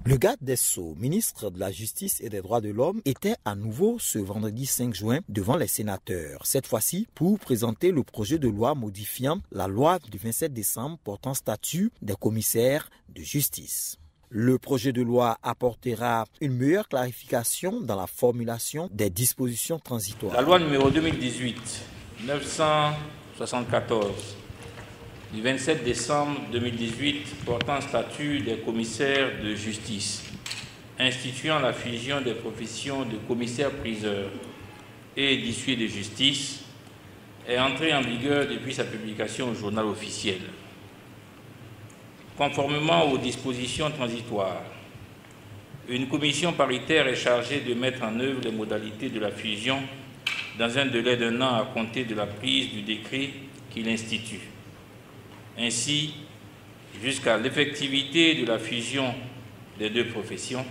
Le garde des Sceaux, ministre de la Justice et des Droits de l'Homme, était à nouveau ce vendredi 5 juin devant les sénateurs. Cette fois-ci pour présenter le projet de loi modifiant la loi du 27 décembre portant statut des commissaires de justice. Le projet de loi apportera une meilleure clarification dans la formulation des dispositions transitoires. La loi numéro 2018-974 du 27 décembre 2018 portant statut des commissaires de justice, instituant la fusion des professions de commissaires-priseurs et d'huissiers de justice, est entrée en vigueur depuis sa publication au journal officiel. Conformément aux dispositions transitoires, une commission paritaire est chargée de mettre en œuvre les modalités de la fusion dans un délai d'1 an à compter de la prise du décret qui l'institue. Ainsi, jusqu'à l'effectivité de la fusion des deux professions,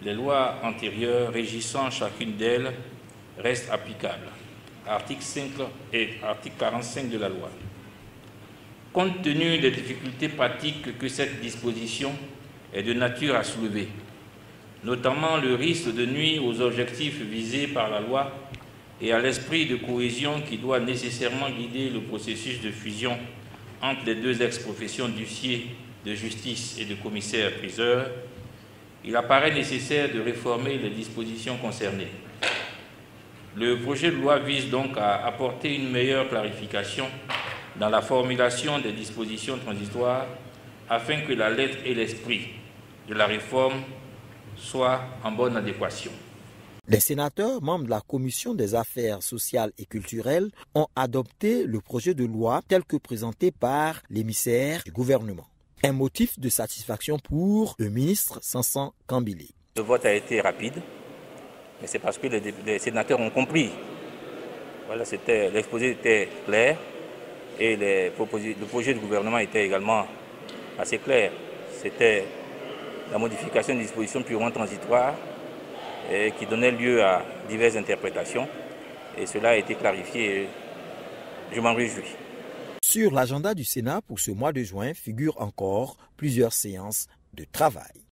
les lois antérieures régissant chacune d'elles restent applicables. Article 5 et article 45 de la loi. Compte tenu des difficultés pratiques que cette disposition est de nature à soulever, notamment le risque de nuire aux objectifs visés par la loi et à l'esprit de cohésion qui doit nécessairement guider le processus de fusion entre les deux ex-professions d'huissier de justice et de commissaire-priseur, il apparaît nécessaire de réformer les dispositions concernées. Le projet de loi vise donc à apporter une meilleure clarification dans la formulation des dispositions transitoires afin que la lettre et l'esprit de la réforme soient en bonne adéquation. Les sénateurs, membres de la Commission des affaires sociales et culturelles, ont adopté le projet de loi tel que présenté par l'émissaire du gouvernement. Un motif de satisfaction pour le ministre Sansan Kambili. Le vote a été rapide, mais c'est parce que les sénateurs ont compris. Voilà, l'exposé était clair et le projet du gouvernement était également assez clair. C'était la modification des dispositions purement transitoires et qui donnait lieu à diverses interprétations. Et cela a été clarifié et je m'en réjouis. Sur l'agenda du Sénat pour ce mois de juin figurent encore plusieurs séances de travail.